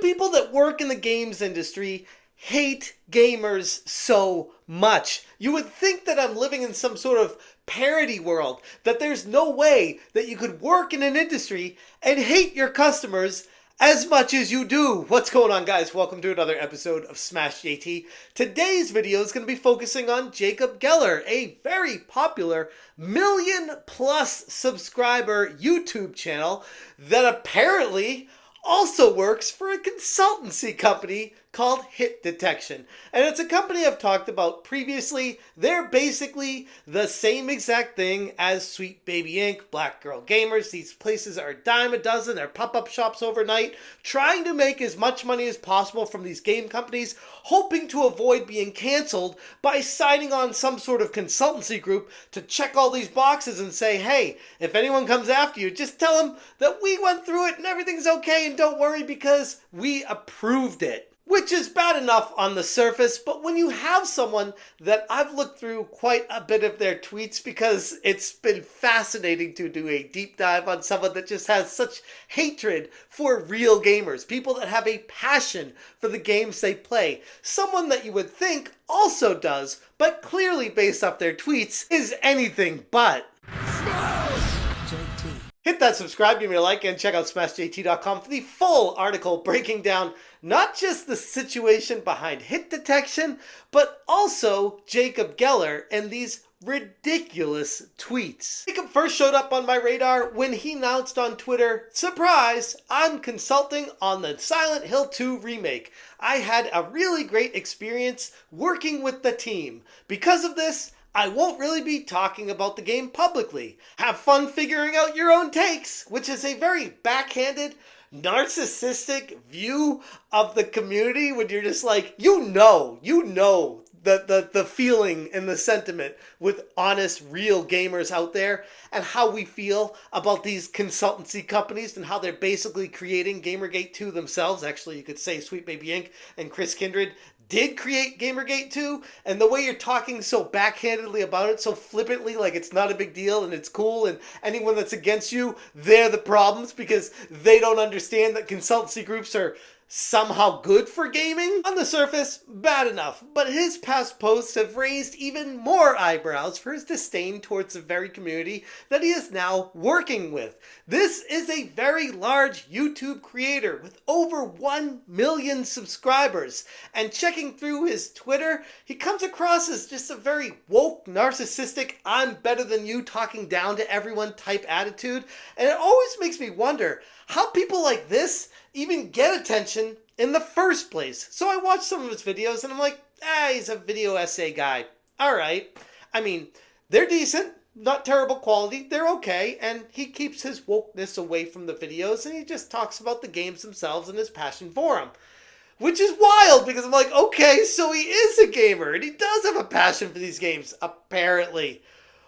people that work in the games industry hate gamers so much. You would think that I'm living in some sort of parody world, that there's no way that you could work in an industry and hate your customers as much as you do. What's going on, guys? Welcome to another episode of Smash JT. Today's video is going to be focusing on Jacob Geller, a very popular million-plus subscriber YouTube channel that apparently also works for a consultancy company called Hit Detection. And it's a company I've talked about previously. They're basically the same exact thing as Sweet Baby Inc., Black Girl Gamers. These places are a dime a dozen. They're pop-up shops overnight, trying to make as much money as possible from these game companies, hoping to avoid being canceled by signing on some sort of consultancy group to check all these boxes and say, hey, if anyone comes after you, just tell them that we went through it and everything's okay and don't worry because we approved it. Which is bad enough on the surface, but when you have someone that I've looked through quite a bit of their tweets because it's been fascinating to do a deep dive on someone that just has such hatred for real gamers, people that have a passion for the games they play, someone that you would think also does, but clearly based off their tweets is anything but. Hit that subscribe, give me a like, and check out SmashJT.com for the full article breaking down not just the situation behind Hit Detection, but also Jacob Geller and these ridiculous tweets. Jacob first showed up on my radar when he announced on Twitter, surprise, I'm consulting on the Silent Hill 2 remake. I had a really great experience working with the team. Because of this, I won't really be talking about the game publicly. Have fun figuring out your own takes, which is a very backhanded, narcissistic view of the community when you're just like, you know the feeling and the sentiment with honest, real gamers out there and how we feel about these consultancy companies and how they're basically creating Gamergate II themselves. Actually, you could say Sweet Baby Inc. and Chris Kindred did create Gamergate II, and the way you're talking so backhandedly about it, so flippantly, like it's not a big deal and it's cool, and anyone that's against you, they're the problems because they don't understand that consultancy groups are somehow good for gaming. On the surface, bad enough, but his past posts have raised even more eyebrows for his disdain towards the very community that he is now working with. This is a very large YouTube creator with over 1 million subscribers, and checking through his Twitter, he comes across as just a very woke, narcissistic, I'm better than you, talking down to everyone type attitude, and it always makes me wonder how people like this even get attention in the first place. So I watched some of his videos and I'm like, he's a video essay guy. All right. I mean, they're decent, not terrible quality. They're okay. And he keeps his wokeness away from the videos and he just talks about the games themselves and his passion for them. Which is wild because I'm like, okay, so he is a gamer and he does have a passion for these games, apparently.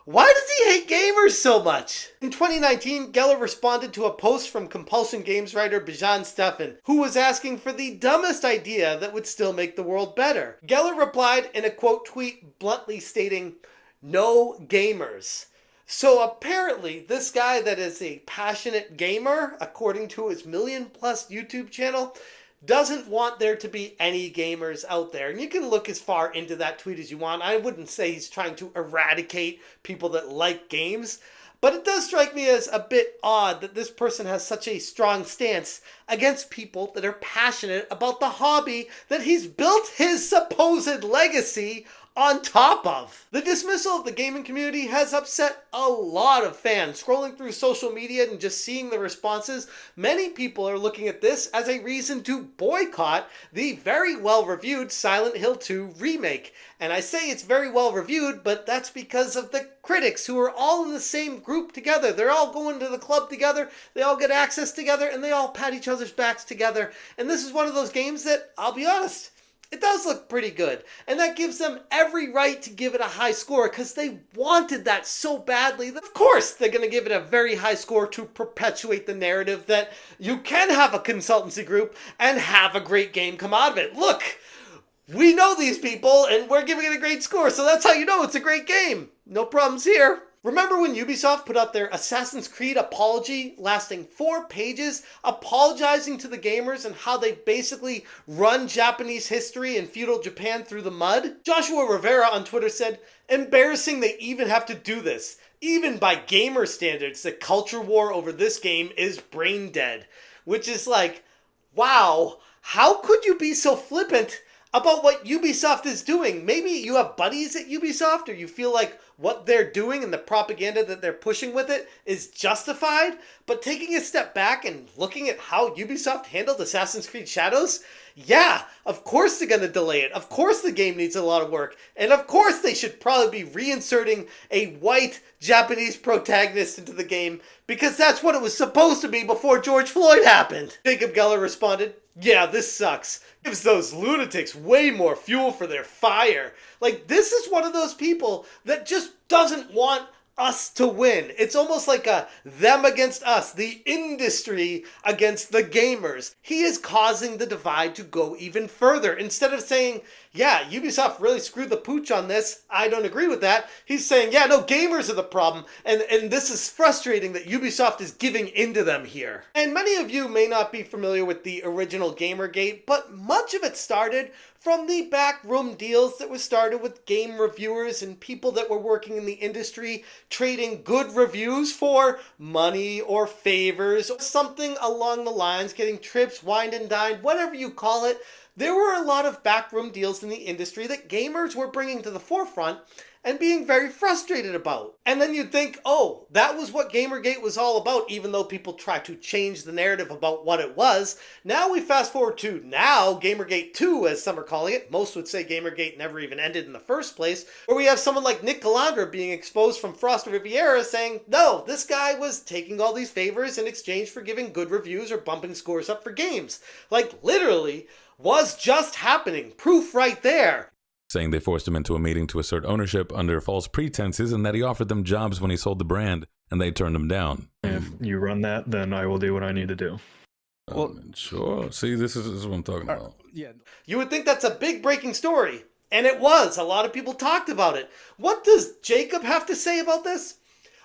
Why does he hate gamers so much? In 2019, Geller responded to a post from Compulsion Games writer Bijan Stefan, who was asking for the dumbest idea that would still make the world better. Geller replied in a quote tweet bluntly stating, "No gamers." So apparently, this guy that is a passionate gamer, according to his million-plus YouTube channel, doesn't want there to be any gamers out there. And you can look as far into that tweet as you want. I wouldn't say he's trying to eradicate people that like games, but it does strike me as a bit odd that this person has such a strong stance against people that are passionate about the hobby that he's built his supposed legacy on top of. The dismissal of the gaming community has upset a lot of fans. Scrolling through social media and just seeing the responses, many people are looking at this as a reason to boycott the very well-reviewed Silent Hill 2 remake. And I say it's very well-reviewed, but that's because of the critics who are all in the same group together. They're all going to the club together, they all get access together, and they all pat each other's backs together. And this is one of those games that, I'll be honest, it does look pretty good, and that gives them every right to give it a high score because they wanted that so badly that of course they're going to give it a very high score to perpetuate the narrative that you can have a consultancy group and have a great game come out of it. Look, we know these people and we're giving it a great score, so that's how you know it's a great game. No problems here. Remember when Ubisoft put out their Assassin's Creed apology lasting 4 pages, apologizing to the gamers and how they basically run Japanese history and feudal Japan through the mud? Joshua Rivera on Twitter said, "Embarrassing they even have to do this. Even by gamer standards, the culture war over this game is brain dead." Which is like, wow, how could you be so flippant about what Ubisoft is doing? Maybe you have buddies at Ubisoft, or you feel like what they're doing and the propaganda that they're pushing with it is justified, but taking a step back and looking at how Ubisoft handled Assassin's Creed Shadows, yeah, of course they're going to delay it. Of course the game needs a lot of work. And of course they should probably be reinserting a white Japanese protagonist into the game, because that's what it was supposed to be before George Floyd happened. Jacob Geller responded, "Yeah, this sucks. Gives those lunatics way more fuel for their fire." Like, this is one of those people that just doesn't want us to win. It's almost like a them against us, the industry against the gamers. He is causing the divide to go even further. Instead of saying, yeah, Ubisoft really screwed the pooch on this, I don't agree with that, he's saying, yeah, no, gamers are the problem, and this is frustrating that Ubisoft is giving into them here. And many of you may not be familiar with the original Gamergate, but much of it started from the backroom deals that were started with game reviewers and people that were working in the industry trading good reviews for money or favors or something along the lines, getting trips, wined and dined, whatever you call it. There were a lot of backroom deals in the industry that gamers were bringing to the forefront and being very frustrated about. And then you'd think, oh, that was what Gamergate was all about, even though people try to change the narrative about what it was. Now we fast forward to now, Gamergate II, as some are calling it. Most would say Gamergate never even ended in the first place, where we have someone like Nick Calandra being exposed from Frost Riviera saying, no, this guy was taking all these favors in exchange for giving good reviews or bumping scores up for games. Like, literally, was just happening. Proof right there. Saying they forced him into a meeting to assert ownership under false pretenses and that he offered them jobs when he sold the brand, and they turned him down. If you run that, then I will do what I need to do. Well, sure. See, this is what I'm talking about. Yeah. You would think that's a big breaking story, and it was. A lot of people talked about it. What does Jacob have to say about this?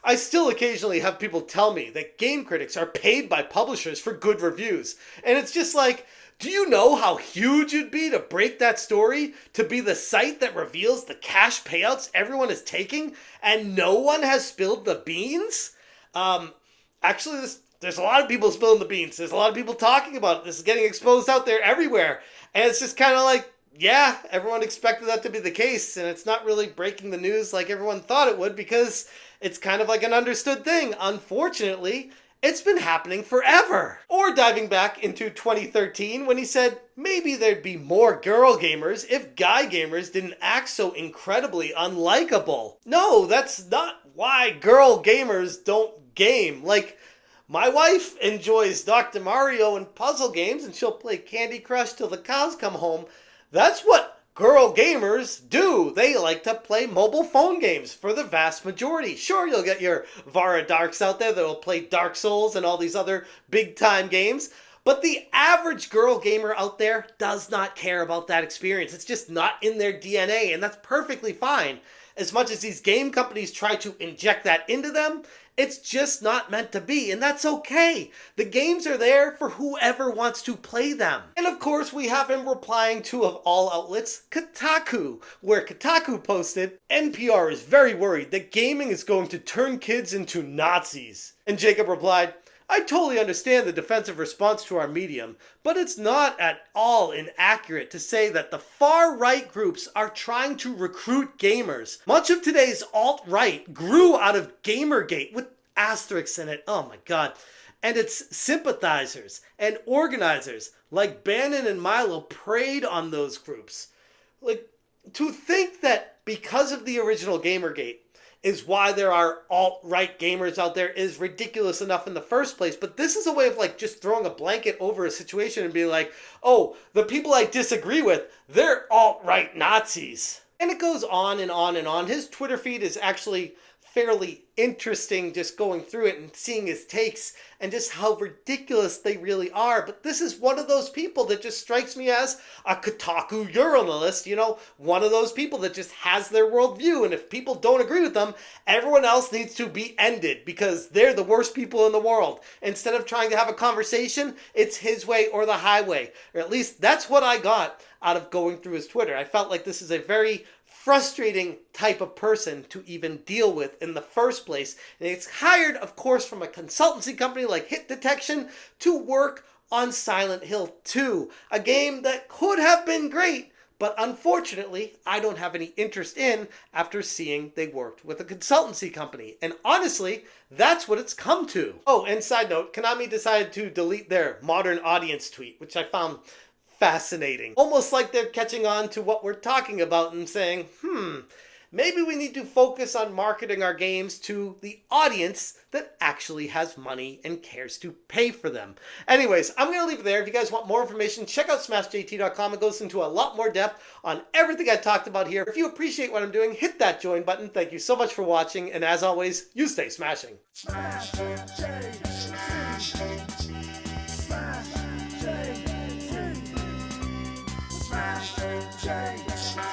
I still occasionally have people tell me that game critics are paid by publishers for good reviews, and it's just like, do you know how huge it'd be to break that story, to be the site that reveals the cash payouts everyone is taking and no one has spilled the beans? Actually, there's a lot of people spilling the beans. There's a lot of people talking about it. This is getting exposed out there everywhere. And it's just kind of like, yeah, everyone expected that to be the case. And it's not really breaking the news like everyone thought it would, because it's kind of like an understood thing. Unfortunately, it's been happening forever. Or diving back into 2013 when he said maybe there'd be more girl gamers if guy gamers didn't act so incredibly unlikable. No, that's not why girl gamers don't game. Like, my wife enjoys Dr. Mario and puzzle games, and she'll play Candy Crush till the cows come home. That's what girl gamers do. They like to play mobile phone games for the vast majority. Sure, you'll get your Vara Darks out there that will play Dark Souls and all these other big time games, but the average girl gamer out there does not care about that experience. It's just not in their DNA, and that's perfectly fine. As much as these game companies try to inject that into them, it's just not meant to be, and that's okay. The games are there for whoever wants to play them. And of course, we have him replying to, of all outlets, Kotaku, where Kotaku posted, NPR is very worried that gaming is going to turn kids into Nazis. And Jacob replied, I totally understand the defensive response to our medium, but it's not at all inaccurate to say that the far-right groups are trying to recruit gamers. Much of today's alt-right grew out of Gamergate, with asterisks in it, oh my god, and its sympathizers and organizers like Bannon and Milo preyed on those groups. Like, to think that because of the original Gamergate, is why there are alt-right gamers out there is ridiculous enough in the first place. But this is a way of like just throwing a blanket over a situation and being like, oh, the people I disagree with, they're alt-right Nazis. And it goes on and on and on. His Twitter feed is actually fairly interesting just going through it and seeing his takes and just how ridiculous they really are. But this is one of those people that just strikes me as a Kotaku journalist, you know, one of those people that just has their worldview. And if people don't agree with them, everyone else needs to be ended because they're the worst people in the world. Instead of trying to have a conversation, it's his way or the highway. Or at least that's what I got out of going through his Twitter. I felt like this is a very frustrating type of person to even deal with in the first place. And it's hired, of course, from a consultancy company like Hit Detection to work on Silent Hill 2, a game that could have been great, but unfortunately, I don't have any interest in after seeing they worked with a consultancy company. And honestly, that's what it's come to. Oh, and side note, Konami decided to delete their modern audience tweet, which I found fascinating. Almost like they're catching on to what we're talking about and saying, maybe we need to focus on marketing our games to the audience that actually has money and cares to pay for them. Anyways, I'm going to leave it there. If you guys want more information, check out smashjt.com. It goes into a lot more depth on everything I talked about here. If you appreciate what I'm doing, hit that join button. Thank you so much for watching. And as always, you stay smashing. Smash Smash